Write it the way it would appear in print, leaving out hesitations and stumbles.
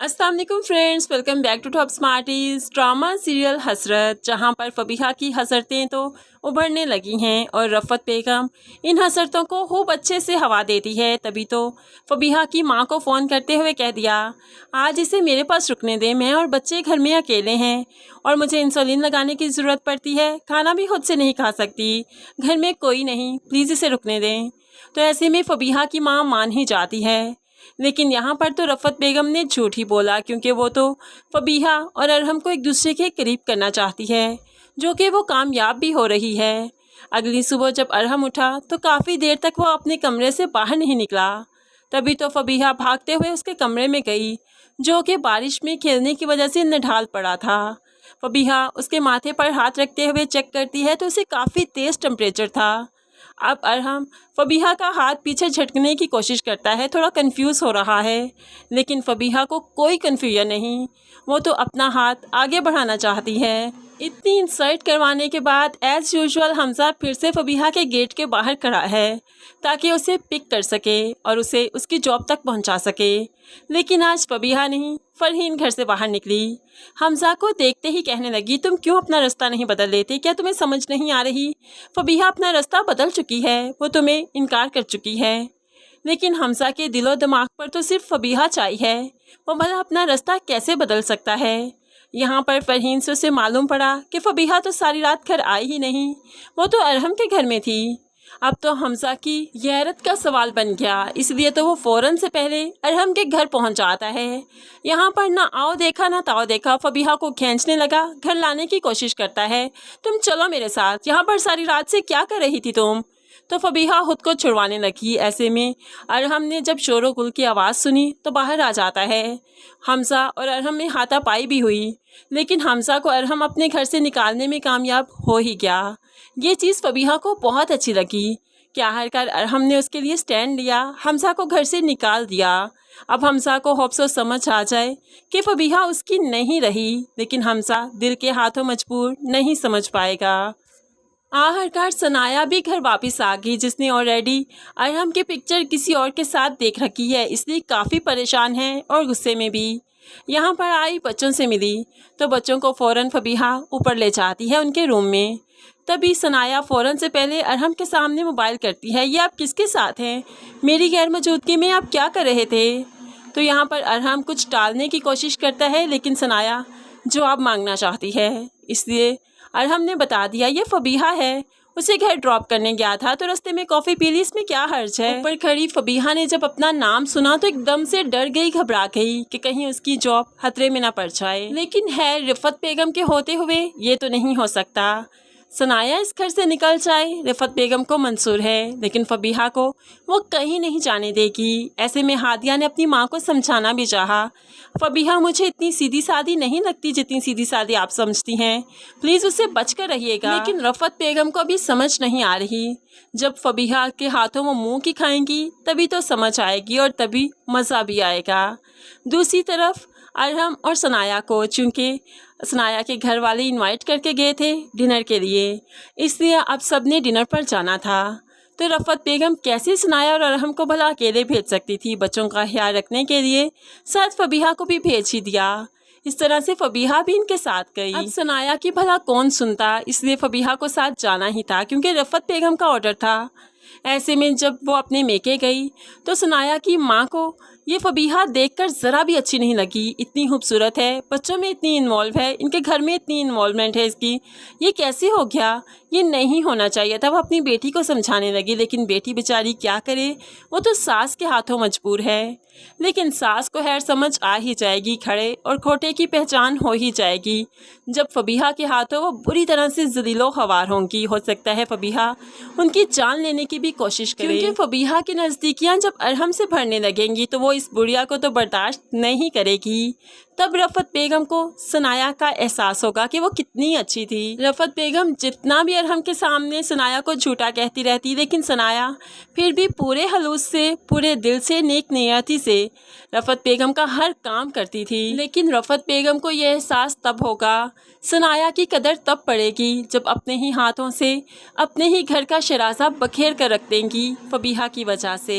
अस्सलाम वालेकुम friends, welcome back to top smarties. Drama serial Hasrat, जहां पर फबीहा की हसरतें तो उभरने लगी हैं और रफ़त बेगम इन हसरतों को खूब अच्छे से हवा देती है। तभी तो फबीहा की मां को फ़ोन करते हुए कह दिया, आज इसे मेरे पास रुकने दें, मैं और बच्चे घर में अकेले हैं और मुझे इंसुलिन लगाने की ज़रूरत पड़ती है, खाना भी खुद से नहीं खा सकती, घर में कोई नहीं, प्लीज़ इसे रुकने दें। तो ऐसे में फबीहा की माँ मान ही जाती है। लेकिन यहाँ पर तो रफ़त बेगम ने झूठ ही बोला, क्योंकि वो तो फबीहा और अरहम को एक दूसरे के करीब करना चाहती है, जो कि वो कामयाब भी हो रही है। अगली सुबह जब अरहम उठा तो काफ़ी देर तक वो अपने कमरे से बाहर नहीं निकला। तभी तो फबीहा भागते हुए उसके कमरे में गई, जो कि बारिश में खेलने की वजह से निढाल पड़ा था। फबीहा उसके माथे पर हाथ रखते हुए चेक करती है तो उसे काफ़ी तेज़ टेम्परेचर था। अब अरहम फबीहा का हाथ पीछे झटकने की कोशिश करता है, थोड़ा कंफ्यूज हो रहा है, लेकिन फबीहा को कोई कन्फ्यूजन नहीं, वो तो अपना हाथ आगे बढ़ाना चाहती है। इतनी इंसल्ट करवाने के बाद एज़ यूजुअल हमज़ा फिर से फबीहा के गेट के बाहर खड़ा है, ताकि उसे पिक कर सके और उसे उसकी जॉब तक पहुंचा सके। लेकिन आज फबीहा नहीं, फरहीन घर से बाहर निकली। हमज़ा को देखते ही कहने लगी, तुम क्यों अपना रास्ता नहीं बदल लेते? क्या तुम्हें समझ नहीं आ रही? फबीहा अपना रास्ता बदल चुकी है, वो तुम्हें इनकार कर चुकी है। लेकिन हमज़ा के दिलो दिमाग पर तो सिर्फ फबीहा चाहिए है, वो भला अपना रास्ता कैसे बदल सकता है? यहाँ पर फरहीन से उसे मालूम पड़ा कि फबीहा तो सारी रात घर आई ही नहीं, वो तो अरहम के घर में थी। अब तो हमज़ा की गैरत का सवाल बन गया, इसलिए तो वो फ़ौरन से पहले अरहम के घर पहुंच जाता है। यहाँ पर ना आओ देखा ना ताओ देखा, फबीहा को खींचने लगा, घर लाने की कोशिश करता है। तुम चलो मेरे साथ, यहाँ पर सारी रात से क्या कर रही थी तुम? तो फबीहा खुद को छुड़वाने लगी। ऐसे में अरहम ने जब शोर गुल की आवाज़ सुनी तो बाहर आ जाता है। हमज़ा और अरहम में हाथापाई भी हुई, लेकिन हमज़ा को अरहम अपने घर से निकालने में कामयाब हो ही गया। ये चीज़ फबीहा को बहुत अच्छी लगी कि आखिरकार अरहम ने उसके लिए स्टैंड लिया, हमज़ा को घर से निकाल दिया। अब हमज़ा को होप्सो समझ आ जाए कि फबीहा उसकी नहीं रही, लेकिन हमज़ा दिल के हाथों मजबूर नहीं समझ पाएगा। आखिरकार सनाया भी घर वापस आ गई, जिसने ऑलरेडी अरहम की पिक्चर किसी और के साथ देख रखी है, इसलिए काफ़ी परेशान है और गुस्से में भी। यहाँ पर आई बच्चों से मिली तो बच्चों को फ़ौरन फबीहा ऊपर ले जाती है उनके रूम में। तभी सनाया फ़ौरन से पहले अरहम के सामने मोबाइल करती है, ये आप किसके साथ हैं? मेरी गैर मौजूदगी में आप क्या कर रहे थे? तो यहाँ पर अरहम कुछ टालने की कोशिश करता है, लेकिन सनाया जवाब मांगना चाहती है, इसलिए अरहम ने बता दिया, ये फबीहा है, उसे घर ड्रॉप करने गया था तो रास्ते में कॉफ़ी पी ली, इसमें क्या हर्ज है? ऊपर खड़ी फबीहा ने जब अपना नाम सुना तो एकदम से डर गई, घबरा गई कि कहीं उसकी जॉब खतरे में ना पड़ जाए। लेकिन है रिफत बेगम के होते हुए ये तो नहीं हो सकता। सनाया इस घर से निकल जाए रिफत बेगम को मंजूर है, लेकिन फबीहा को वो कहीं नहीं जाने देगी। ऐसे में हादिया ने अपनी माँ को समझाना भी चाहा, फबीहा मुझे इतनी सीधी सादी नहीं लगती जितनी सीधी सादी आप समझती हैं, प्लीज़ उससे बचकर रहिएगा। लेकिन रफ़त बेगम को अभी समझ नहीं आ रही, जब फबीहा के हाथों वो मुँह की खाएंगी तभी तो समझ आएगी और तभी मज़ा भी आएगा। दूसरी तरफ अरहम और सनाया को, चूँकि सनाया के घर वाले इनवाइट करके गए थे डिनर के लिए, इसलिए अब सब ने डिनर पर जाना था। तो रफ़त बेगम कैसे सनाया और अरहम को भला अकेले भेज सकती थी? बच्चों का ख्याल रखने के लिए शायद फबीहा को भी भेज ही दिया। इस तरह से फबीहा भी इनके साथ गई। अब सनाया की भला कौन सुनता, इसलिए फबीहा को साथ जाना ही था, क्योंकि रफ़त बेगम का ऑर्डर था। ऐसे में जब वो अपने मेके गई तो सनाया की माँ को ये फबीहा देखकर ज़रा भी अच्छी नहीं लगी। इतनी खूबसूरत है, बच्चों में इतनी इन्वॉल्व है, इनके घर में इतनी इन्वॉल्वमेंट है इसकी, ये कैसे हो गया? ये नहीं होना चाहिए था। वो अपनी बेटी को समझाने लगी, लेकिन बेटी बेचारी क्या करे, वो तो सास के हाथों मजबूर है। लेकिन सास को खैर समझ आ ही जाएगी, खड़े और खोटे की पहचान हो ही जाएगी जब फबीहा के हाथों वो बुरी तरह से ज़लीलो ख़वार होंगी। हो सकता है फबीहा उनकी जान लेने की भी कोशिश करे, क्योंकि फबीहा की नज़दीकियाँ जब अरहम से भरने लगेंगी तो वो इस बुढ़िया को तो बर्दाश्त नहीं करेगी। तब रफ़त बेगम को सनाया का एहसास होगा कि वो कितनी अच्छी थी। रफ़त बेगम जितना भी अरहम के सामने सनाया को झूठा कहती रहती, लेकिन सनाया फिर भी पूरे हलूस से, पूरे दिल से, नेक नियति से रफ़त बेगम का हर काम करती थी। लेकिन रफ़त बेगम को यह एहसास तब होगा, सनाया की कदर तब पड़ेगी जब अपने ही हाथों से अपने ही घर का शराज़ा बखेर कर रख देंगी फबीहा की वजह से।